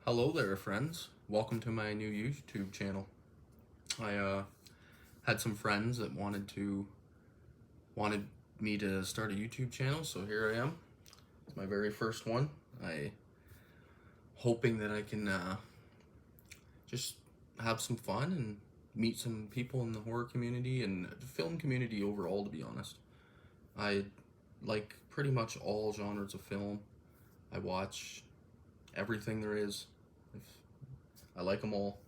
Hello there, friends. Welcome to my new YouTube channel. I had some friends that wanted me to start a YouTube channel, so here I am. It's my very first one. I hoping that I can just have some fun and meet some people in the horror community and the film community overall. To be honest, I like pretty much all genres of film. I watch everything there is. I like them all.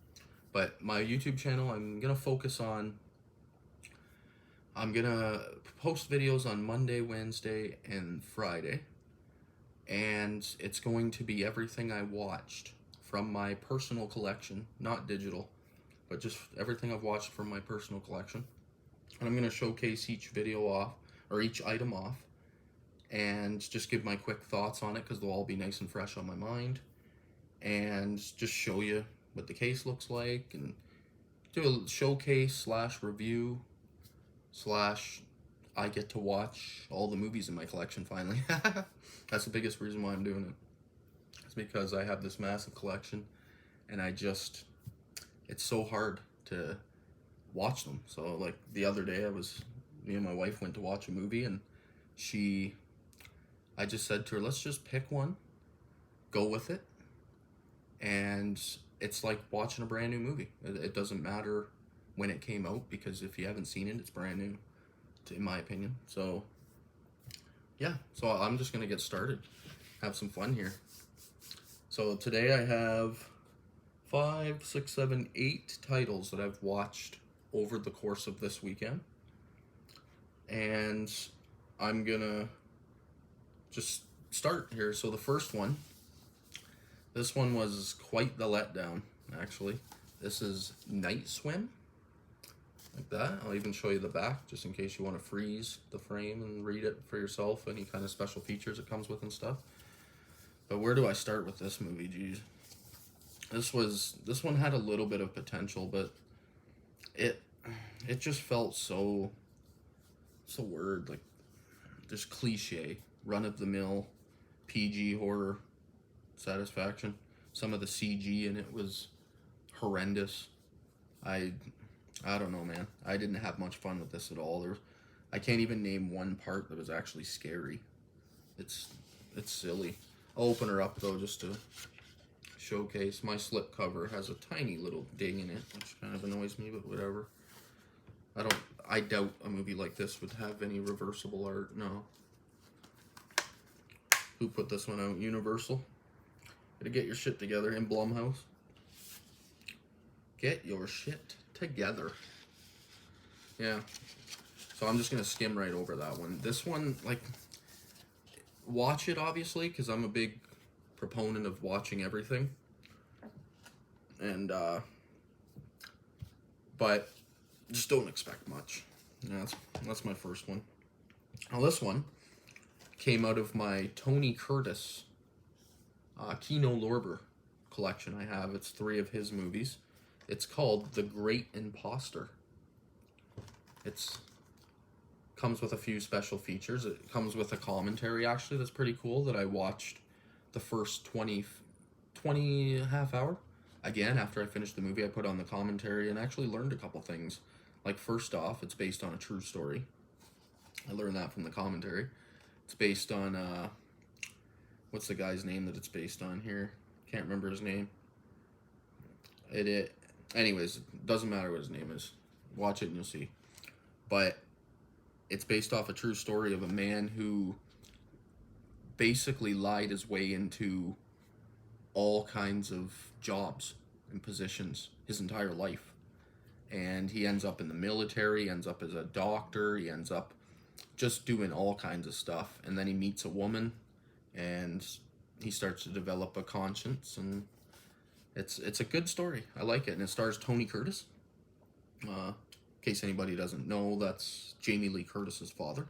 But my YouTube channel, I'm gonna post videos on Monday, Wednesday, and Friday. And it's going to be everything I watched from my personal collection, not digital, but just everything I've watched from my personal collection. And I'm gonna showcase each video off, or each item off, and just give my quick thoughts on it, because they'll all be nice and fresh on my mind. And just show you what the case looks like, and do a showcase slash review slash I get to watch all the movies in my collection finally. That's the biggest reason why I'm doing it. It's because I have this massive collection, and it's so hard to watch them. So like the other day, me and my wife went to watch a movie, and I just said to her, let's just pick one, go with it, and it's like watching a brand new movie. It doesn't matter when it came out, because if you haven't seen it, it's brand new, in my opinion. So yeah, so I'm just gonna get started, have some fun here. So today I have 5, 6, 7, 8 titles that I've watched over the course of this weekend, and I'm gonna just start here. So the first one, this one was quite the letdown, actually. This is Night Swim, like that. I'll even show you the back, just in case you want to freeze the frame and read it for yourself, any kind of special features it comes with and stuff. But where do I start with this movie? Geez. This one had a little bit of potential, but it just felt so weird, like just cliche, run-of-the-mill PG horror satisfaction. Some of the CG in it was horrendous. I don't know, man. I didn't have much fun with this at all. I can't even name one part that was actually scary. It's silly. I'll open her up though, just to showcase. My slip cover has a tiny little ding in it, which kind of annoys me, but whatever. I doubt a movie like this would have any reversible art. No. Who put this one out? Universal? Gotta get your shit together. In Blumhouse. Get your shit together. Yeah. So I'm just gonna skim right over that one. This one, like, watch it obviously, because I'm a big proponent of watching everything. And but just don't expect much. Yeah, that's my first one. Now this one came out of my Tony Curtis Kino Lorber collection I have. It's 3 of his movies. It's called The Great Imposter. It's comes with a few special features. It comes with a commentary, actually, that's pretty cool, that I watched the first 20 half hour. Again, after I finished the movie, I put on the commentary and actually learned a couple things. Like, first off, it's based on a true story. I learned that from the commentary. It's based on, what's the guy's name that it's based on here? Can't remember his name. Anyways, it doesn't matter what his name is. Watch it and you'll see. But it's based off a true story of a man who basically lied his way into all kinds of jobs and positions his entire life. And he ends up in the military, ends up as a doctor, he ends up just doing all kinds of stuff. And then he meets a woman, and he starts to develop a conscience, and it's a good story. I like it, and it stars Tony Curtis. In case anybody doesn't know, that's Jamie Lee Curtis's father.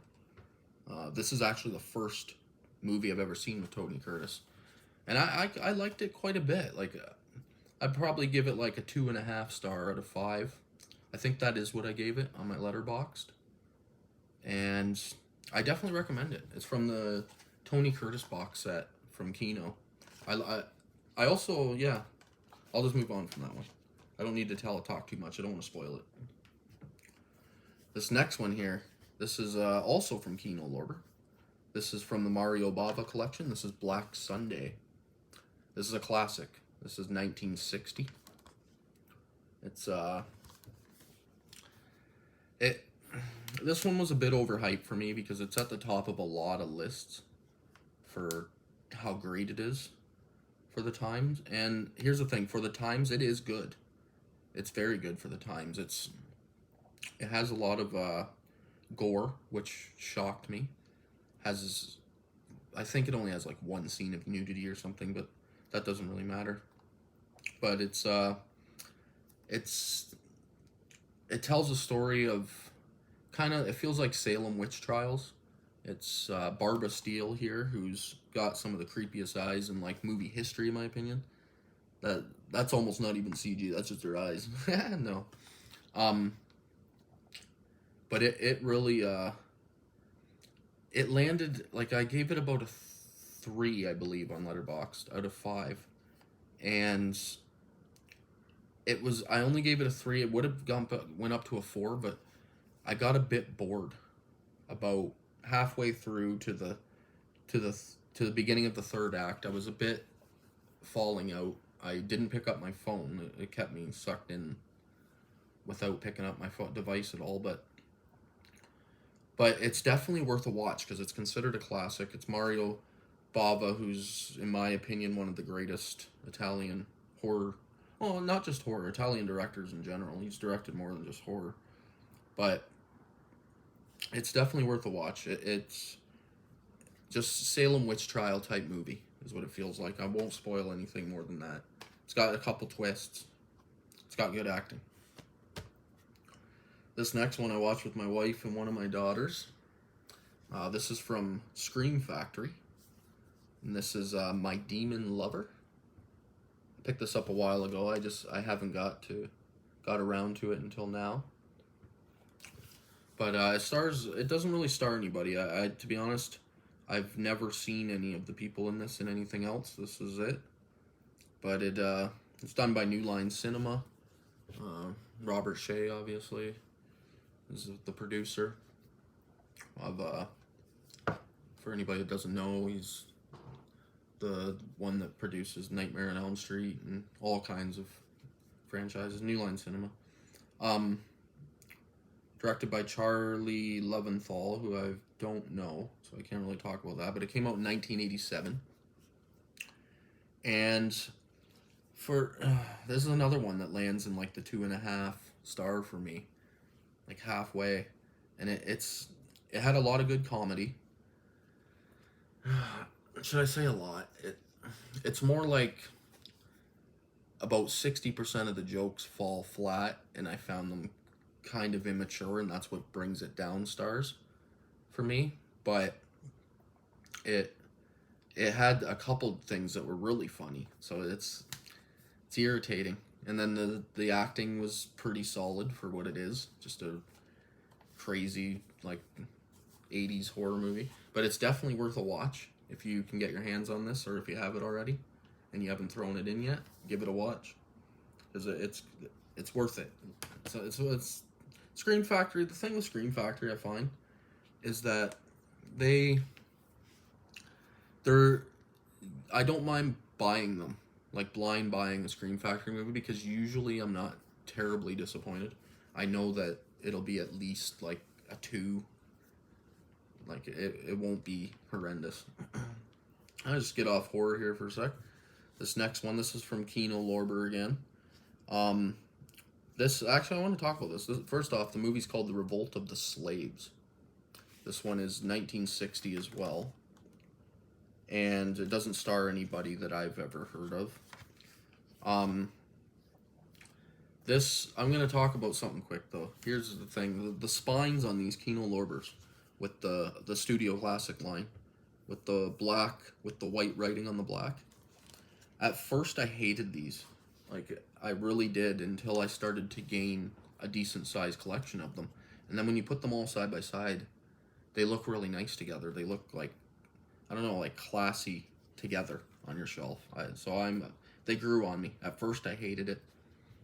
This is actually the first movie I've ever seen with Tony Curtis, and I liked it quite a bit. Like, I'd probably give it like a 2.5 star out of 5. I think that is what I gave it on my Letterboxd, and I definitely recommend it. It's from the Tony Curtis box set from Kino. I also, yeah, I'll just move on from that one. I don't need to talk too much. I don't want to spoil it. This next one here, this is also from Kino Lorber. This is from the Mario Bava collection. This is Black Sunday. This is a classic. This is 1960. It's it. This one was a bit overhyped for me because it's at the top of a lot of lists for how great it is for the times. And here's the thing: for the times, it is good. It's very good for the times. It has a lot of gore, which shocked me. I think it only has like one scene of nudity or something, but that doesn't really matter. But it tells a story of it feels like Salem witch trials. It's Barbara Steele here, who's got some of the creepiest eyes in like movie history, in my opinion. That's almost not even CG. That's just her eyes. No. But it really it landed, like, I gave it about a 3, I believe, on Letterboxd out of 5, and I only gave it a 3. It would have went up to a 4, but I got a bit bored about halfway through to the beginning of the third act. I was a bit falling out. I didn't pick up my phone. It kept me sucked in without picking up my device at all, but it's definitely worth a watch because it's considered a classic. It's Mario Bava, who's, in my opinion, one of the greatest Italian horror, well, not just horror, Italian directors in general. He's directed more than just horror. But it's definitely worth a watch. It's just Salem witch trial type movie is what it feels like. I won't spoil anything more than that. It's got a couple twists. It's got good acting. This next one I watched with my wife and one of my daughters. This is from Scream Factory. And this is My Demon Lover. I picked this up a while ago. I haven't got around to it until now. But it doesn't really star anybody. To be honest, I've never seen any of the people in this in anything else. This is it. But it's done by New Line Cinema. Robert Shea, obviously, is the producer of, for anybody that doesn't know, he's the one that produces Nightmare on Elm Street and all kinds of franchises. New Line Cinema. Directed by Charlie Leventhal, who I don't know, so I can't really talk about that, but it came out in 1987. And this is another one that lands in like the 2.5 star for me, like halfway, and it had a lot of good comedy. Should I say a lot? It's more like about 60% of the jokes fall flat, and I found them kind of immature, and that's what brings it down stars for me. But it had a couple things that were really funny, so it's irritating. And then the acting was pretty solid for what it is, just a crazy like 80s horror movie. But it's definitely worth a watch if you can get your hands on this, or if you have it already and you haven't thrown it in yet. Give it a watch because it's worth it. So it's Scream Factory. The thing with Scream Factory, I find, is that I don't mind buying them, like blind buying a Scream Factory movie, because usually I'm not terribly disappointed. I know that it'll be at least like a 2. Like it won't be horrendous. I'll just get off horror here for a sec. This next one, this is from Kino Lorber again. This, actually, I want to talk about this. First off, the movie's called The Revolt of the Slaves. This one is 1960 as well. And it doesn't star anybody that I've ever heard of. I'm going to talk about something quick, though. Here's the thing. The spines on these Kino Lorbers with the Studio Classic line, with the white writing on the black. At first, I hated these. Like, I really did, until I started to gain a decent-sized collection of them. And then when you put them all side by side, they look really nice together. They look like, I don't know, like classy together on your shelf. they grew on me. At first, I hated it.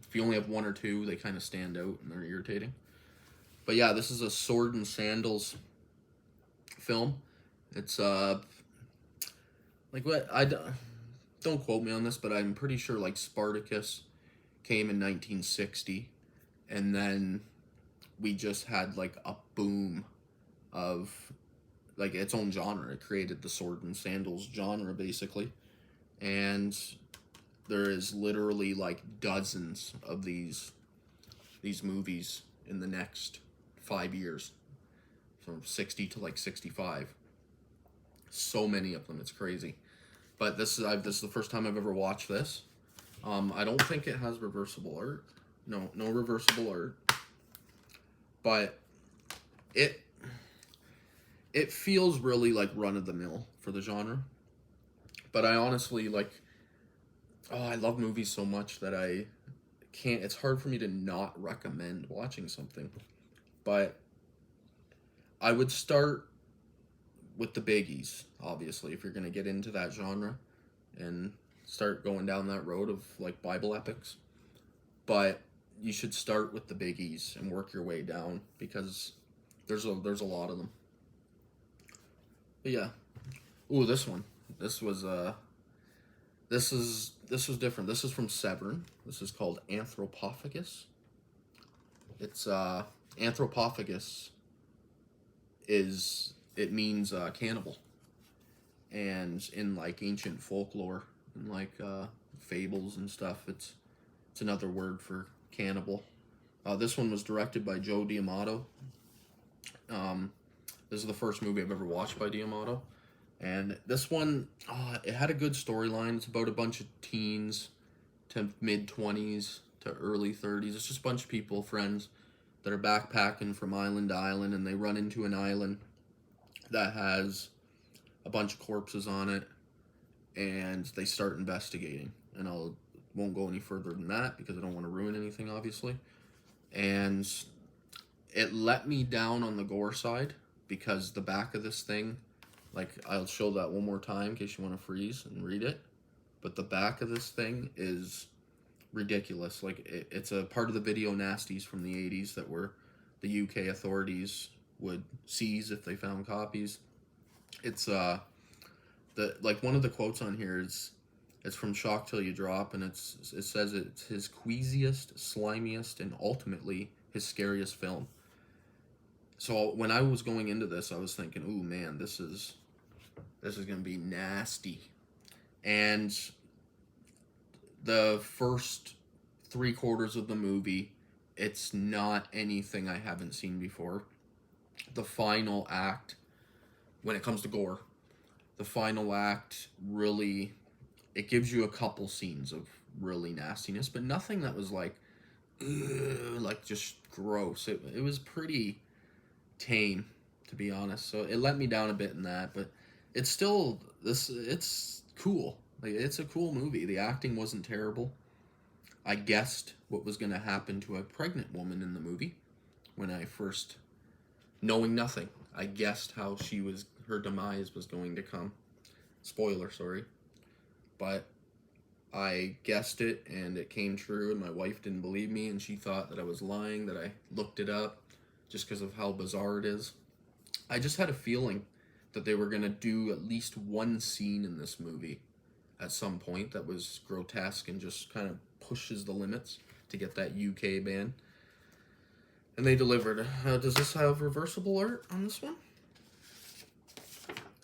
If you only have one or two, they kind of stand out and they're irritating. But yeah, this is a sword and sandals film. It's like what don't quote me on this, but I'm pretty sure like Spartacus came in 1960, and then we just had like a boom of like its own genre. It created the sword and sandals genre basically, and there is literally like dozens of these movies in the next 5 years, from 60 to like 65. So many of them, it's crazy. But this is the first time I've ever watched this. I don't think it has reversible art. No reversible art. But it feels really like run of the mill for the genre. But I honestly I love movies so much that I can't. It's hard for me to not recommend watching something. But I would start with the biggies, obviously, if you're going to get into that genre and start going down that road of like Bible epics. But you should start with the biggies and work your way down, because there's a lot of them. But yeah. Ooh, this one. This was different. This is from Severn. This is called Anthropophagus. It's Anthropophagus means cannibal. And in like ancient folklore and like fables and stuff, it's another word for cannibal. This one was directed by Joe D'Amato. This is the first movie I've ever watched by D'Amato. And this one, it had a good storyline. It's about a bunch of teens to mid-20s to early 30s. It's just a bunch of people, friends, that are backpacking from island to island, and they run into an island that has a bunch of corpses on it, and they start investigating. And won't go any further than that because I don't want to ruin anything, obviously. And it let me down on the gore side, because the back of this thing, like, I'll show that one more time in case you want to freeze and read it. But the back of this thing is ridiculous. Like, it's a part of the video nasties from the 80s that were the UK authorities would seize if they found copies. It's one of the quotes on here is, it's from Shock Till You Drop, and it says it's his queasiest, slimiest, and ultimately his scariest film. So when I was going into this, I was thinking, ooh man, this is gonna be nasty. And the first 3/4 of the movie, it's not anything I haven't seen before. The final act, when it comes to gore, the final act really, it gives you a couple scenes of really nastiness, but nothing that was like, ugh, like just gross. It was pretty tame, to be honest. So it let me down a bit in that, but it's still it's cool. Like, it's a cool movie. The acting wasn't terrible. I guessed what was going to happen to a pregnant woman in the movie when I first, knowing nothing, I guessed how her demise was going to come. Spoiler, sorry. But I guessed it, and it came true, and my wife didn't believe me, and she thought that I was lying, that I looked it up, just because of how bizarre it is. I just had a feeling that they were going to do at least one scene in this movie at some point that was grotesque and just kind of pushes the limits to get that UK ban. And they delivered. Does this have reversible art on this one?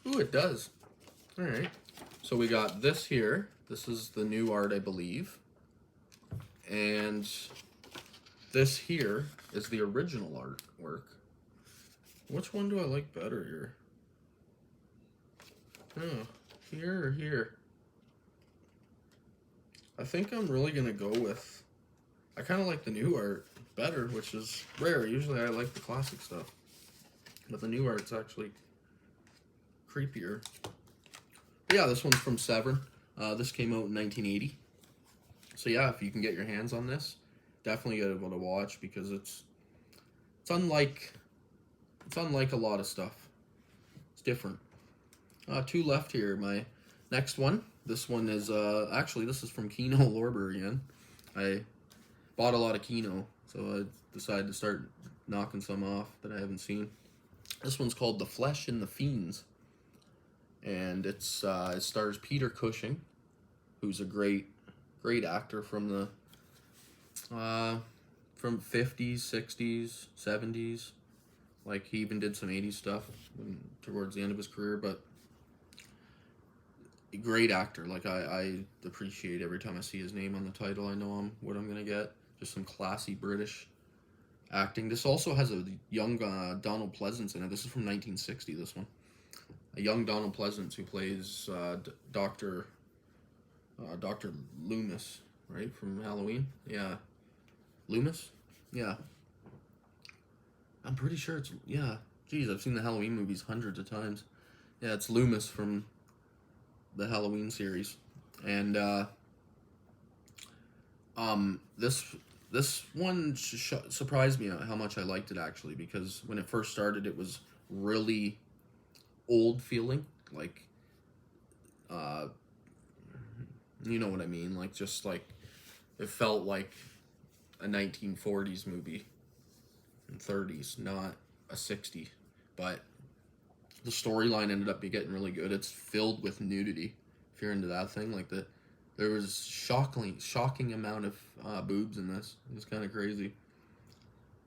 Ooh, it does. Alright. So we got this here. This is the new art, I believe. And this here is the original artwork. Which one do I like better here? Oh, here or here? I think I'm really going to go with, I kind of like the new art better, which is rare. Usually I like the classic stuff. But the new art's actually creepier. But yeah, this one's from Severn. This came out in 1980. So yeah, if you can get your hands on this, definitely get it to watch, because it's unlike a lot of stuff. It's different. Two left here. My next one This one is actually this is from Kino Lorber again. I bought a lot of Kino, so I decided to start knocking some off that I haven't seen. This one's called The Flesh and the Fiends, and it stars Peter Cushing, who's a great actor from the from 50s, 60s, 70s. Like, he even did some 80s stuff towards the end of his career, but a great actor. Like, I appreciate every time I see his name on the title. I know what I'm going to get. Just some classy British acting. This also has a young Donald Pleasance in it. This is from 1960, this one. A young Donald Pleasance who plays Dr. Loomis, right, from Halloween? Yeah. Loomis? Yeah. I'm pretty sure it's, yeah. Geez, I've seen the Halloween movies hundreds of times. Yeah, it's Loomis from the Halloween series. And this one surprised me how much I liked it, actually, because when it first started, it was really old feeling, like you know what I mean, like, just like it felt like a 1940s movie and 30s, not a 60s. But the storyline ended up getting really good. It's filled with nudity, if you're into that thing. Like, there was shocking amount of boobs in this. It's kind of crazy,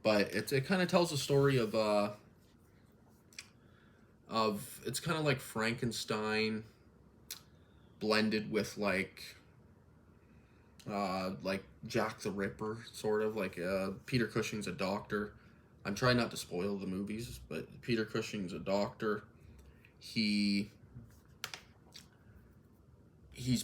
but it kind of tells a story of it's kind of like Frankenstein blended with like Jack the Ripper, sort of. Like, Peter Cushing's a doctor. I'm trying not to spoil the movies, but Peter Cushing's a doctor. He's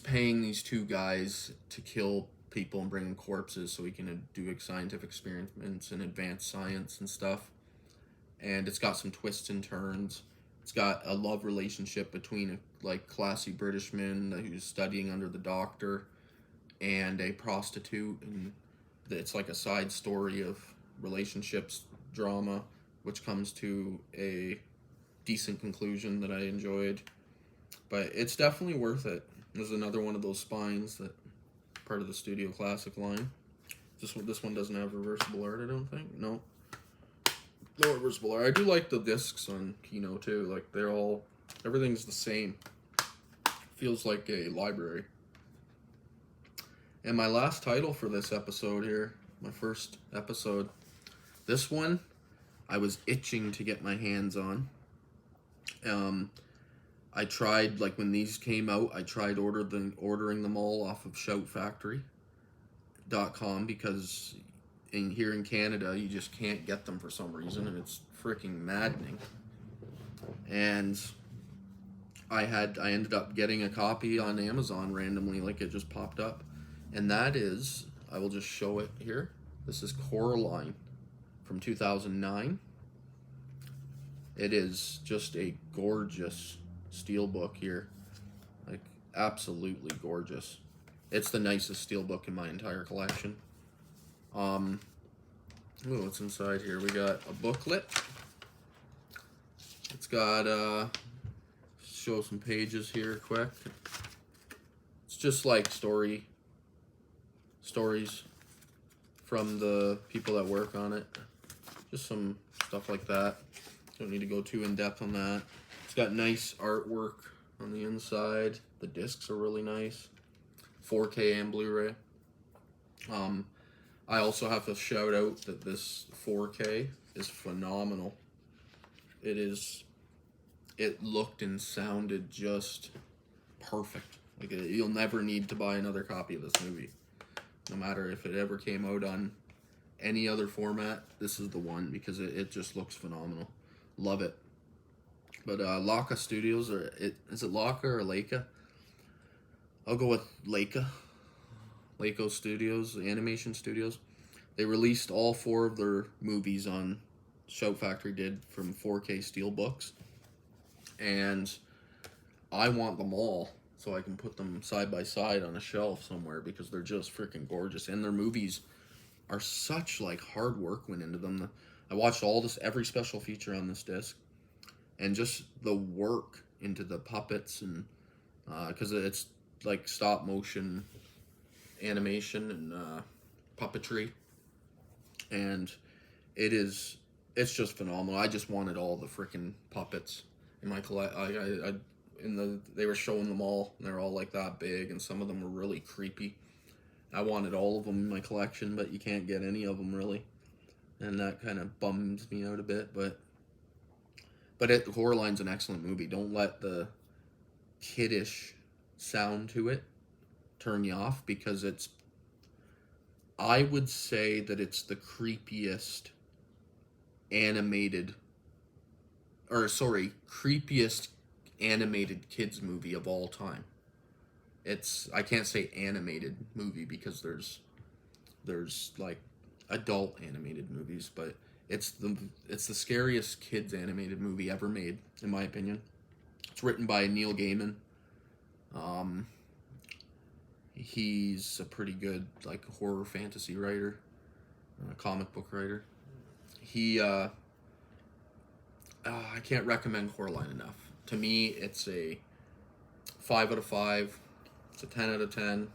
paying these two guys to kill people and bring them corpses so he can do scientific experiments and advance science and stuff. And it's got some twists and turns. It's got a love relationship between a like classy British man who's studying under the doctor and a prostitute, and it's like a side story of relationships drama, which comes to a decent conclusion that I enjoyed. But it's definitely worth it. There's another one of those spines that part of the Studio Classic line. This one doesn't have reversible art, I don't think. No reversible art. I do like the discs on Kino too. Like, everything's the same. Feels like a library. And my last title for this episode here, my first episode, this one I was itching to get my hands on. I tried, like, when these came out, I tried ordering them all off of shoutfactory.com, because here in Canada you just can't get them for some reason, and it's freaking maddening. And I ended up getting a copy on Amazon randomly, like, it just popped up. And that is, I will just show it here. This is Coraline from 2009. It is just a gorgeous steelbook here. Like, absolutely gorgeous. It's the nicest steelbook in my entire collection. Ooh, what's inside here? We got a booklet. It's got, show some pages here quick. It's just like stories from the people that work on it. Just some stuff like that. Don't need to go too in depth on that. It's got nice artwork on the inside. The discs are really nice. 4K and Blu-ray. I also have to shout out that this 4K is phenomenal. It looked and sounded just perfect. Like, you'll never need to buy another copy of this movie. No matter if it ever came out on any other format, this is the one, because it just looks phenomenal. Love it. But Laika Studios, is it Laika or Leica? I'll go with Leica. Leica Studios, the animation studios. They released all 4 of their movies on Shout Factory did from 4K steelbooks. And I want them all so I can put them side by side on a shelf somewhere, because they're just freaking gorgeous. And their movies are such, like, hard work went into them. I watched every special feature on this disc, and just the work into the puppets, and because it's like stop motion animation and puppetry, and it's just phenomenal. I just wanted all the freaking puppets in my collect. They were showing them all, and they're all like that big, and some of them were really creepy. I wanted all of them in my collection, but you can't get any of them really, and that kind of bums me out a bit. But Coraline's an excellent movie. Don't let the kiddish sound to it turn you off, because I would say that it's the creepiest animated, creepiest animated kids movie of all time. I can't say animated movie because there's like adult animated movies, but it's the scariest kids animated movie ever made, in my opinion. It's written by Neil Gaiman. He's a pretty good like horror fantasy writer, comic book writer. I can't recommend Coraline enough. To me, it's a 5 out of 5. It's a 10 out of 10.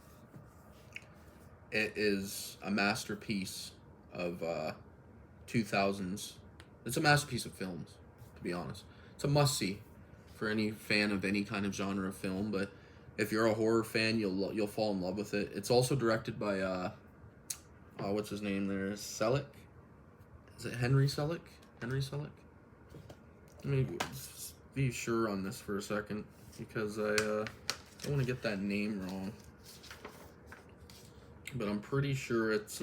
It is a masterpiece of 2000s. It's a masterpiece of films, to be honest. It's a must-see for any fan of any kind of genre of film, but if you're a horror fan, you'll fall in love with it. It's also directed by what's his name there? Selick? Is it Henry Selick? Henry Selick? Let me be sure on this for a second, because I don't want to get that name wrong. But I'm pretty sure it's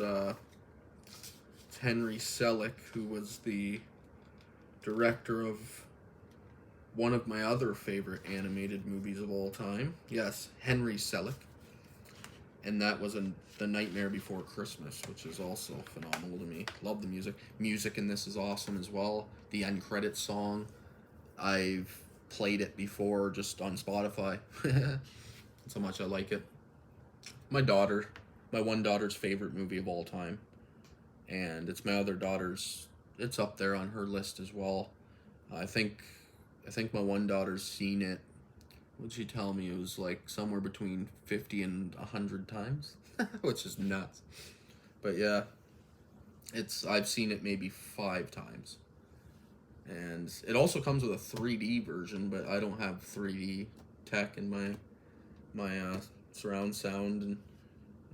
Henry Selick, who was the director of one of my other favorite animated movies of all time. Yes, Henry Selick. And that was The Nightmare Before Christmas, which is also phenomenal to me. Love the music. Music in this is awesome as well. The end credits song, I've played it before just on Spotify. That's how much I like it. My one daughter's favorite movie of all time. And it's my other daughter's, it's up there on her list as well. I think my one daughter's seen it. What'd she tell me? It was like somewhere between 50 and 100 times, which is nuts. But yeah, I've seen it maybe 5 times. And it also comes with a 3D version, but I don't have 3D tech in my surround sound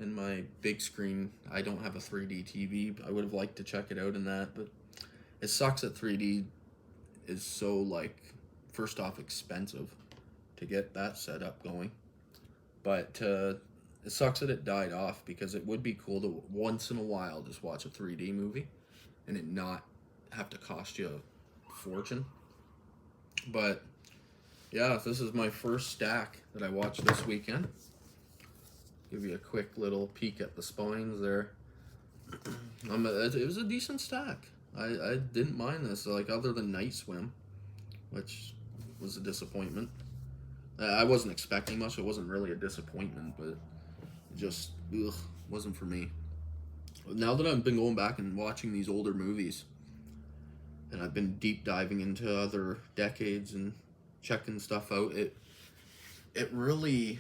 and my big screen. I don't have a 3D TV. I would have liked to check it out in that, but it sucks that 3D is so, like, first off, expensive to get that setup going. But it sucks that it died off, because it would be cool to once in a while just watch a 3D movie and it not have to cost you a fortune. But yeah, this is my first stack that I watched this weekend. Give you a quick little peek at the spines there. It was a decent stack. I didn't mind this, like, other than Night Swim, which was a disappointment. I wasn't expecting much. It wasn't really a disappointment, but it just wasn't for me. Now that I've been going back and watching these older movies, and I've been deep diving into other decades and checking stuff out, it really,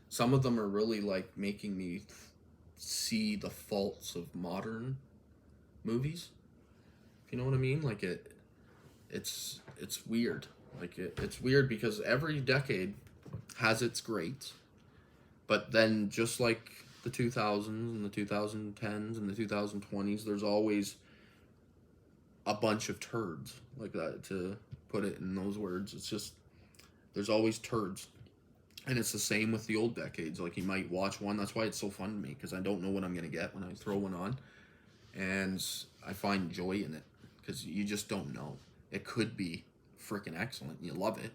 some of them are really like making me see the faults of modern movies. If you know what I mean? Like it's weird. Like it's weird because every decade has its greats, but then just like the 2000s and the 2010s and the 2020s, there's always a bunch of turds, like that, to put it in those words. It's just, there's always turds. And it's the same with the old decades. Like, you might watch one, that's why it's so fun to me, because I don't know what I'm going to get when I throw one on. And I find joy in it, because you just don't know. It could be freaking excellent, you love it,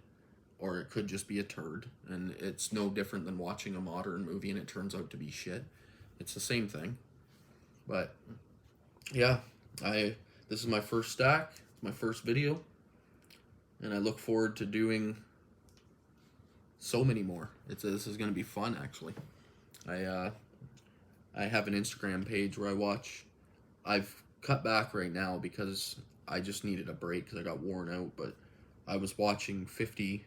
or it could just be a turd. And it's no different than watching a modern movie and it turns out to be shit. It's the same thing. But, yeah, this is my first stack, it's my first video, and I look forward to doing so many more. This is going to be fun, actually. I have an Instagram page where I watch. I've cut back right now because I just needed a break because I got worn out, but I was watching 50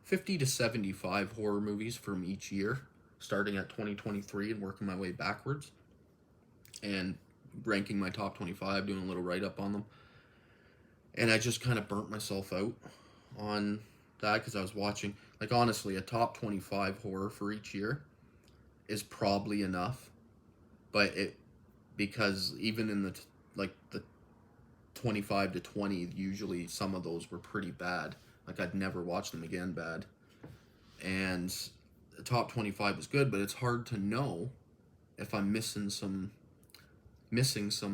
50 to 75 horror movies from each year, starting at 2023 and working my way backwards, and ranking my top 25, doing a little write-up on them. And I just kind of burnt myself out on that because I was watching, like, honestly, a top 25 horror for each year is probably enough, but because even in the 25 to 20, usually some of those were pretty bad. Like, I'd never watch them again bad. And the top 25 is good, but it's hard to know if I'm missing some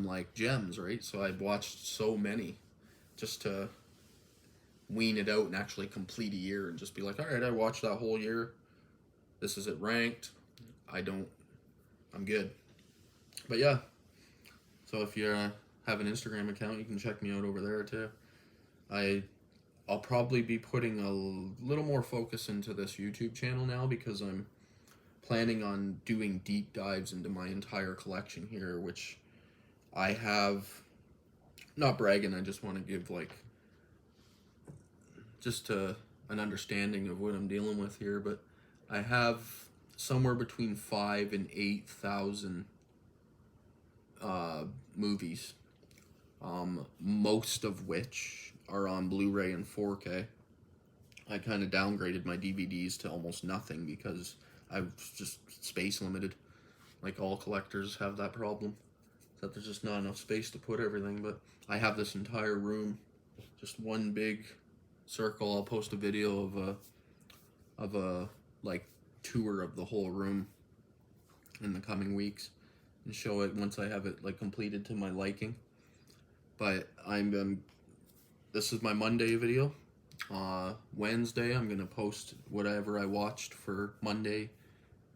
like gems, right? So I've watched so many just to wean it out and actually complete a year and just be like, all right, I watched that whole year. This is it ranked. I'm good. But yeah, so if you have an Instagram account, you can check me out over there too. I'll probably be putting a little more focus into this YouTube channel now because I'm planning on doing deep dives into my entire collection here, which I have, not bragging, I just want to give like just an understanding of what I'm dealing with here, but I have somewhere between 5,000 and 8,000 movies, most of which are on Blu-ray and 4K. I kind of downgraded my DVDs to almost nothing because I was just space limited. Like all collectors have that problem, that there's just not enough space to put everything. But I have this entire room, just one big circle. I'll post a video of a like tour of the whole room in the coming weeks and show it once I have it like completed to my liking. But this is my Monday video. Wednesday I'm gonna post whatever I watched for Monday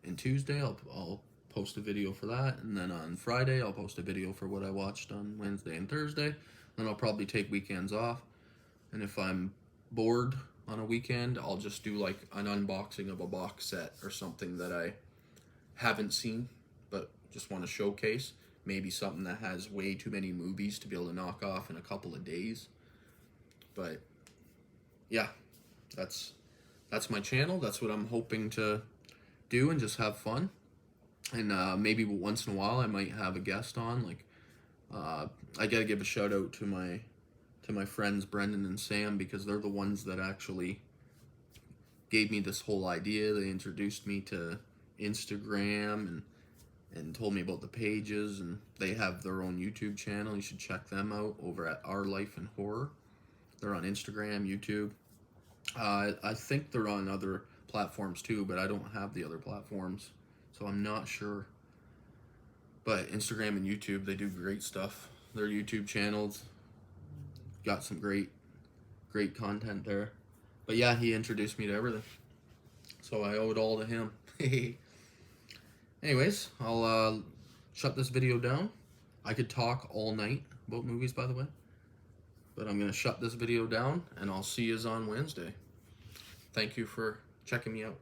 and Tuesday. I'll post a video for that, and then on Friday I'll post a video for what I watched on Wednesday and Thursday. Then I'll probably take weekends off, and if I'm bored on a weekend, I'll just do like an unboxing of a box set or something that I haven't seen but just want to showcase. Maybe something that has way too many movies to be able to knock off in a couple of days. But yeah, that's my channel. That's what I'm hoping to do and just have fun. And maybe once in a while I might have a guest on. Like I gotta give a shout out to my friends Brendan and Sam, because they're the ones that actually gave me this whole idea. They introduced me to Instagram and told me about the pages, and they have their own YouTube channel. You should check them out over at Our Life in Horror. They're on Instagram, YouTube. I think they're on other platforms too, but I don't have the other platforms, so I'm not sure. But Instagram and YouTube, they do great stuff. Their YouTube channels got some great content there. But yeah, he introduced me to everything, so I owe it all to him. Anyways, I'll shut this video down. I could talk all night about movies, by the way, but I'm going to shut this video down, and I'll see you on Wednesday. Thank you for checking me out.